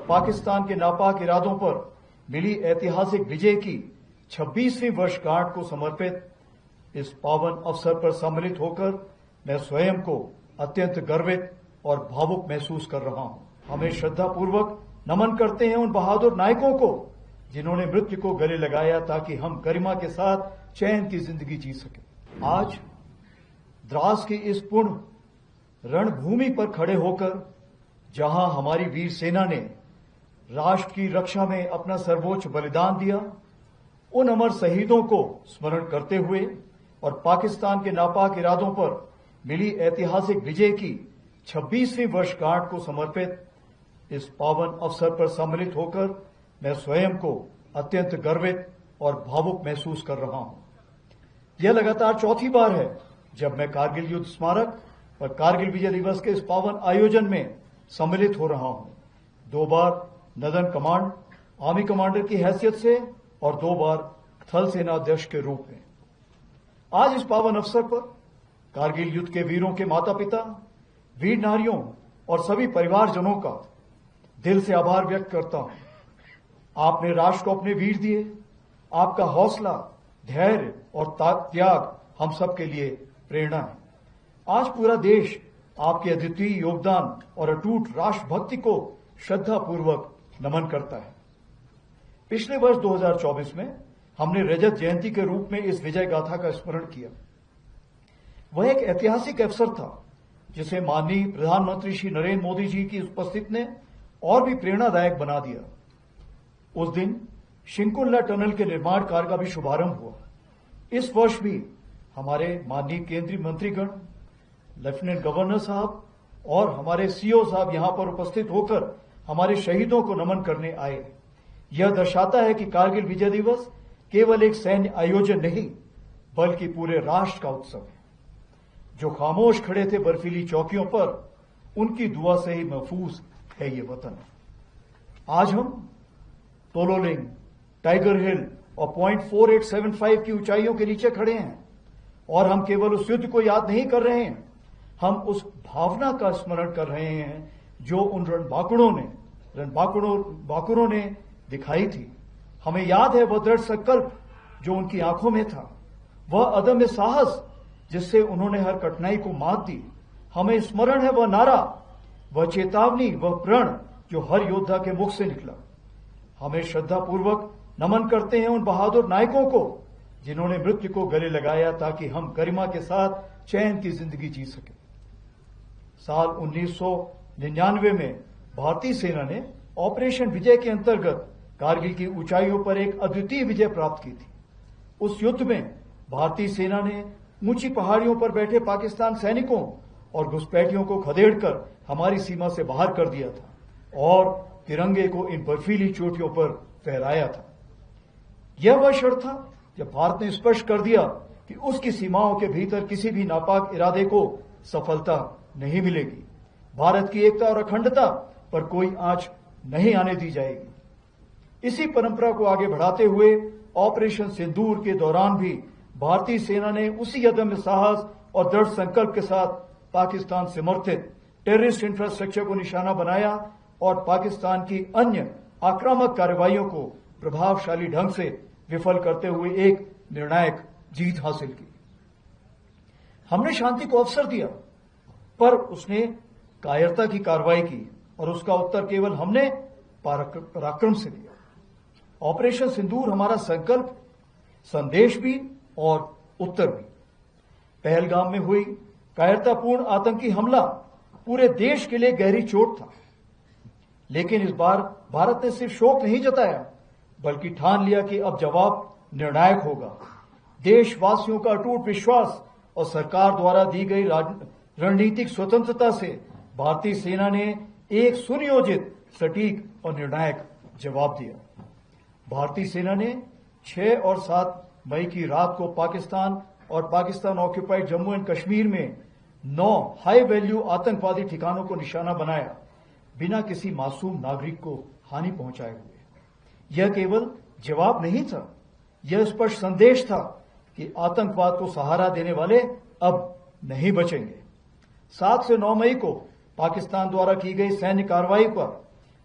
पाकिस्तान के नापाक इरादों पर मिली ऐतिहासिक विजय की 26वीं वर्षगांठ को समर्पित इस पावन अवसर पर सम्मिलित होकर मैं स्वयं को अत्यंत गर्वित और भावुक महसूस कर रहा हूं। हमें श्रद्धापूर्वक नमन करते हैं उन बहादुर नायकों को जिन्होंने मृत्यु को गले लगाया ताकि हम गरिमा के साथ चैन की जिंदगी जी सकें। आज द्रास की इस पुण्य रणभूमि पर खड़े होकर जहां हमारी वीर सेना ने राष्ट्र की रक्षा में अपना सर्वोच्च बलिदान दिया, उन अमर शहीदों को स्मरण करते हुए और पाकिस्तान के नापाक इरादों पर मिली ऐतिहासिक विजय की 26वीं वर्षगांठ को समर्पित इस पावन अवसर पर सम्मिलित होकर मैं स्वयं को अत्यंत गर्वित और भावुक महसूस कर रहा हूं। यह लगातार चौथी बार है जब मैं कारगिल युद्ध स्मारक और कारगिल विजय दिवस के इस पावन आयोजन में सम्मिलित हो रहा हूं। 2 बार नदन कमांड आर्मी कमांडर की हैसियत से और 2 बार थल सेना अध्यक्ष के रूप में। आज इस पावन अवसर पर कारगिल युद्ध के वीरों के माता पिता, वीर नारियों और सभी परिवारजनों का दिल से आभार व्यक्त करता हूं। आपने राष्ट्र को अपने वीर दिए। आपका हौसला, धैर्य और त्याग हम सब के लिए प्रेरणा है। आज पूरा देश आपके अद्वितीय योगदान और अटूट राष्ट्रभक्ति को श्रद्धापूर्वक नमन करता है। पिछले वर्ष 2024 में हमने रजत जयंती के रूप में इस विजय गाथा का स्मरण किया। वह एक ऐतिहासिक अवसर था जिसे माननीय प्रधानमंत्री श्री नरेंद्र मोदी जी की उपस्थिति ने और भी प्रेरणादायक बना दिया। उस दिन शिंकुल्ला टनल के निर्माण कार्य का भी शुभारंभ हुआ। इस वर्ष भी हमारे माननीय केंद्रीय मंत्रीगण, लेफ्टिनेंट गवर्नर साहब और हमारे सीओ साहब यहां पर उपस्थित होकर हमारे शहीदों को नमन करने आए। यह दर्शाता है कि कारगिल विजय दिवस केवल एक सैन्य आयोजन नहीं बल्कि पूरे राष्ट्र का उत्सव है। जो खामोश खड़े थे बर्फीली चौकियों पर, उनकी दुआ से ही महफूज है ये वतन। आज हम तोलोलिंग, टाइगर हिल और पॉइंट 4875 की ऊंचाइयों के नीचे खड़े हैं और हम केवल उस युद्ध को याद नहीं कर रहे हैं, हम उस भावना का स्मरण कर रहे हैं जो उन रणबांकुरों ने दिखाई थी। हमें याद है वह दृढ़ संकल्प जो उनकी आंखों में था, वह अदम्य साहस जिससे उन्होंने हर कठिनाई को मात दी। हमें स्मरण है वह नारा, वह चेतावनी, वह प्रण जो हर योद्धा के मुख से निकला। हमें श्रद्धापूर्वक नमन करते हैं उन बहादुर नायकों को जिन्होंने मृत्यु को गले लगाया ताकि हम गरिमा के साथ चैन की जिंदगी जी सके। साल 1999 में भारतीय सेना ने ऑपरेशन विजय के अंतर्गत कारगिल की ऊंचाइयों पर एक अद्वितीय विजय प्राप्त की थी। उस युद्ध में भारतीय सेना ने ऊंची पहाड़ियों पर बैठे पाकिस्तान सैनिकों और घुसपैठियों को खदेड़कर हमारी सीमा से बाहर कर दिया था और तिरंगे को इन बर्फीली चोटियों पर फहराया था। यह वह क्षण था जब भारत ने स्पष्ट कर दिया कि उसकी सीमाओं के भीतर किसी भी नापाक इरादे को सफलता नहीं मिलेगी। भारत की एकता और अखंडता पर कोई आंच नहीं आने दी जाएगी। इसी परंपरा को आगे बढ़ाते हुए ऑपरेशन सिंदूर के दौरान भी भारतीय सेना ने उसी अदम्य साहस और दृढ़ संकल्प के साथ पाकिस्तान से समर्थित टेररिस्ट इंफ्रास्ट्रक्चर को निशाना बनाया और पाकिस्तान की अन्य आक्रामक कार्रवाइयों को प्रभावशाली ढंग से विफल करते हुए एक निर्णायक जीत हासिल की। हमने शांति को अवसर दिया, पर उसने कायरता की कार्रवाई की और उसका उत्तर केवल हमने पराक्रम से दिया। ऑपरेशन सिंदूर हमारा संकल्प, संदेश भी और उत्तर भी। पहलगाम में हुई कायरतापूर्ण आतंकी हमला पूरे देश के लिए गहरी चोट था, लेकिन इस बार भारत ने सिर्फ शोक नहीं जताया बल्कि ठान लिया कि अब जवाब निर्णायक होगा। देशवासियों का अटूट विश्वास और सरकार द्वारा दी गई रणनीतिक स्वतंत्रता से भारतीय सेना ने एक सुनियोजित, सटीक और निर्णायक जवाब दिया। भारतीय सेना ने 6 और 7 मई की रात को पाकिस्तान और पाकिस्तान ऑक्यूपाइड जम्मू एंड कश्मीर में 9 हाई वैल्यू आतंकवादी ठिकानों को निशाना बनाया, बिना किसी मासूम नागरिक को हानि पहुंचाए हुए। यह केवल जवाब नहीं था, यह स्पष्ट संदेश था कि आतंकवाद को सहारा देने वाले अब नहीं बचेंगे। 7 से 9 मई को पाकिस्तान द्वारा की गई सैन्य कार्रवाई पर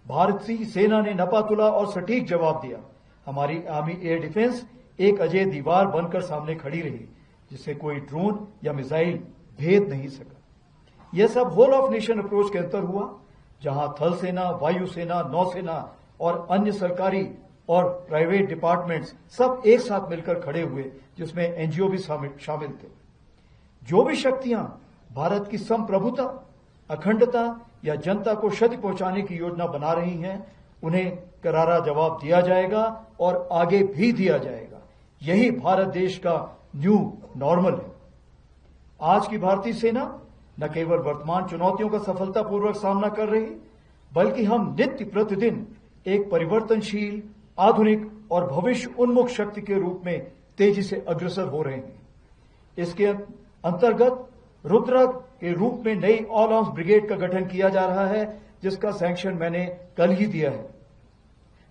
भारतीय सेना ने नपातुला और सटीक जवाब दिया। हमारी आर्मी एयर डिफेंस एक अजय दीवार बनकर सामने खड़ी रही, जिसे कोई ड्रोन या मिसाइल भेद नहीं सका। यह सब होल ऑफ नेशन अप्रोच के अंतर हुआ, जहां थल सेना, वायुसेना, नौसेना और अन्य सरकारी और प्राइवेट डिपार्टमेंट्स सब एक साथ मिलकर खड़े हुए, जिसमें एनजीओ भी शामिल थे। जो भी शक्तियां भारत की संप्रभुता, अखंडता या जनता को क्षति पहुंचाने की योजना बना रही हैं, उन्हें करारा जवाब दिया जाएगा और आगे भी दिया जाएगा। यही भारत देश का न्यू नॉर्मल है। आज की भारतीय सेना न केवल वर्तमान चुनौतियों का सफलतापूर्वक सामना कर रही, बल्कि हम नित्य प्रतिदिन एक परिवर्तनशील, आधुनिक और भविष्य उन्मुख शक्ति के रूप में तेजी से अग्रसर हो रहे हैं। इसके अंतर्गत रुद्र के रूप में नई ऑल आर्म्स ब्रिगेड का गठन किया जा रहा है, जिसका सैंक्शन मैंने कल ही दिया है,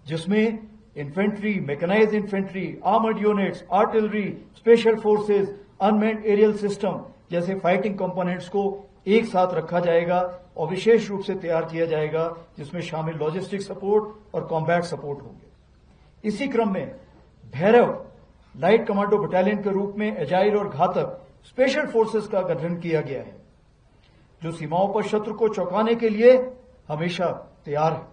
जिसमें infantry, mechanised infantry, armoured units, artillery, special forces, unmanned aerial system जैसे फाइटिंग कंपोनेंट्स को एक साथ रखा जाएगा और विशेष रूप से तैयार किया जाएगा, जिसमें शामिल लॉजिस्टिक सपोर्ट और कॉम्बैट सपोर्ट होंगे। इसी क्रम में भैरव लाइट कमांडो बटालियन के रूप में एजाइल और घातक स्पेशल फोर्सेस का गठन किया गया है, जो सीमाओं पर शत्रु को चौंकाने के लिए हमेशा तैयार है।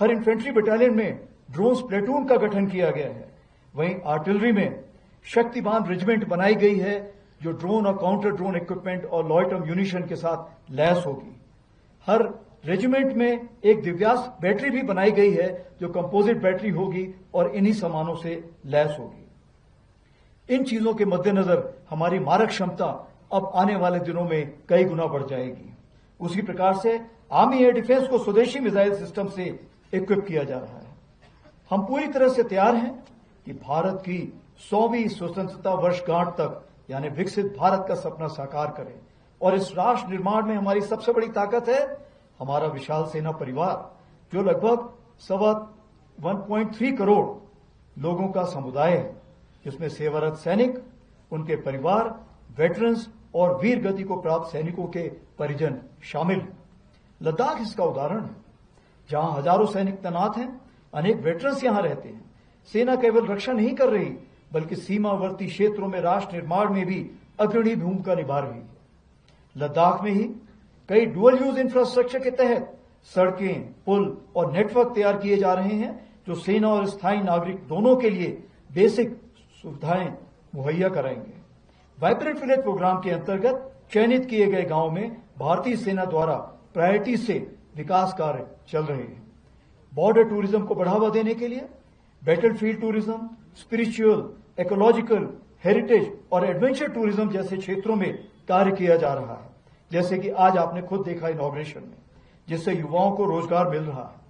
हर इन्फेंट्री बटालियन में ड्रोन प्लेटून का गठन किया गया है। वहीं आर्टिलरी में शक्तिमान रेजिमेंट बनाई गई है, जो ड्रोन और काउंटर ड्रोन इक्विपमेंट और लॉयटर म्यूनिशन के साथ लैस होगी। हर रेजिमेंट में एक दिव्यास्त्र बैटरी भी बनाई गई है, जो कंपोजिट बैटरी होगी और इन्हीं सामानों से लैस होगी। इन चीजों के मद्देनजर हमारी मारक क्षमता अब आने वाले दिनों में कई गुना बढ़ जाएगी। उसी प्रकार से आर्मी एयर डिफेंस को स्वदेशी मिसाइल सिस्टम से इक्विप किया जा रहा है। हम पूरी तरह से तैयार हैं कि भारत की 100वीं स्वतंत्रता वर्षगांठ तक, यानी विकसित भारत का सपना साकार करें। और इस राष्ट्र निर्माण में हमारी सबसे बड़ी ताकत है हमारा विशाल सेना परिवार, जो लगभग 1.3 करोड़ लोगों का समुदाय है, जिसमें सेवारत सैनिक, उनके परिवार, वेटरन्स और वीर गति को प्राप्त सैनिकों के परिजन शामिल हैं। लद्दाख इसका उदाहरण है, जहां हजारों सैनिक तैनात हैं, अनेक वेटरन्स यहां रहते हैं। सेना केवल रक्षा नहीं कर रही, बल्कि सीमावर्ती क्षेत्रों में राष्ट्र निर्माण में भी अग्रणी भूमिका निभा रही है। लद्दाख में ही कई डुअल यूज इंफ्रास्ट्रक्चर के तहत सड़कें, पुल और नेटवर्क तैयार किए जा रहे हैं, जो सेना और स्थायी नागरिक दोनों के लिए बेसिक सुविधाएं मुहैया कराएंगे। वाइब्रेंट विलेज प्रोग्राम के अंतर्गत चयनित किए गए गांव में भारतीय सेना द्वारा प्रायोरिटी से विकास कार्य चल रहे हैं। बॉर्डर टूरिज्म को बढ़ावा देने के लिए battlefield tourism, spiritual, ecological, heritage और एडवेंचर टूरिज्म जैसे क्षेत्रों में कार्य किया जा रहा है, जैसे कि आज आपने खुद देखा इनॉग्रेशन में, जिससे युवाओं को रोजगार मिल रहा है।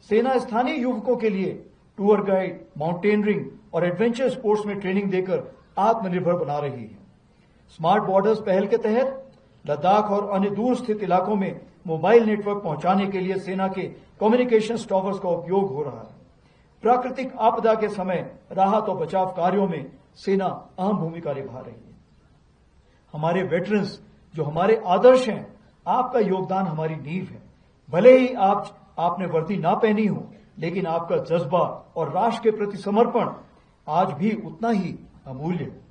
सेना स्थानीय युवकों के लिए टूर गाइड, माउंटेनरिंग और एडवेंचर स्पोर्ट्स में ट्रेनिंग देकर आत्मनिर्भर बना रही है। स्मार्ट बॉर्डर्स पहल के तहत लद्दाख और अन्य दूर स्थित इलाकों में मोबाइल नेटवर्क पहुंचाने के लिए सेना के कम्युनिकेशन टावर्स का उपयोग हो रहा है। प्राकृतिक आपदा के समय राहत और बचाव कार्यों में सेना अहम भूमिका निभा रही है। हमारे वेटरन्स जो हमारे आदर्श हैं, आपका योगदान हमारी नींव है। भले ही आपने वर्दी ना पहनी हो, लेकिन आपका जज्बा और राष्ट्र के प्रति समर्पण आज भी उतना ही अमूल्य है।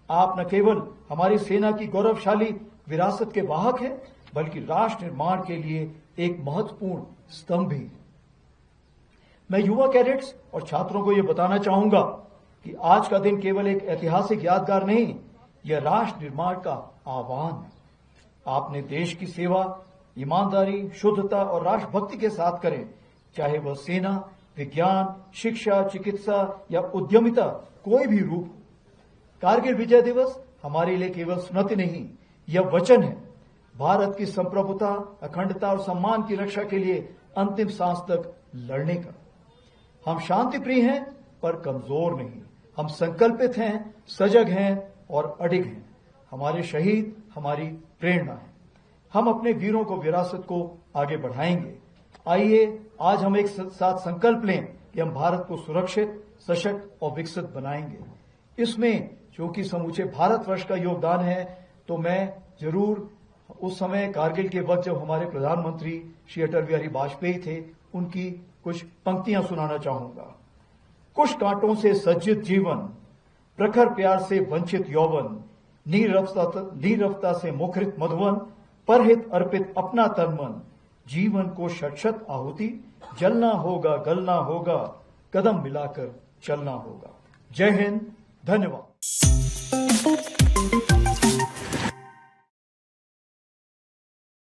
आप न केवल हमारी सेना की गौरवशाली विरासत के वाहक हैं, बल्कि राष्ट्र निर्माण के लिए एक महत्वपूर्ण स्तंभ भी है। मैं युवा कैडेट्स और छात्रों को यह बताना चाहूंगा कि आज का दिन केवल एक ऐतिहासिक यादगार नहीं, यह राष्ट्र निर्माण का आह्वान है। आपने देश की सेवा ईमानदारी, शुद्धता और राष्ट्रभक्ति के साथ करें, चाहे वह सेना, विज्ञान, शिक्षा, चिकित्सा या उद्यमिता कोई भी रूप हो। कारगिल विजय दिवस हमारे लिए केवल स्मृति नहीं, यह वचन है भारत की संप्रभुता, अखंडता और सम्मान की रक्षा के लिए अंतिम सांस तक लड़ने का। हम शांति प्रिय हैं पर कमजोर नहीं। हम संकल्पित हैं, सजग हैं और अडिग हैं। हमारे शहीद हमारी प्रेरणा है। हम अपने वीरों को विरासत को आगे बढ़ाएंगे। आइए आज हम एक साथ संकल्प लें कि हम भारत को सुरक्षित, सशक्त और विकसित बनाएंगे। इसमें क्योंकि समूचे भारतवर्ष का योगदान है, तो मैं जरूर उस समय कारगिल के वक्त जब हमारे प्रधानमंत्री श्री अटल बिहारी वाजपेयी थे, उनकी कुछ पंक्तियां सुनाना चाहूंगा। कुछ कांटों से सज्जित जीवन, प्रखर प्यार से वंचित यौवन, नीरवता से मुखरित मधुवन, परहित अर्पित अपना तन मन, जीवन को शत आहुति, जलना होगा गलना होगा, कदम मिलाकर चलना होगा। जय हिंद, धन्यवाद।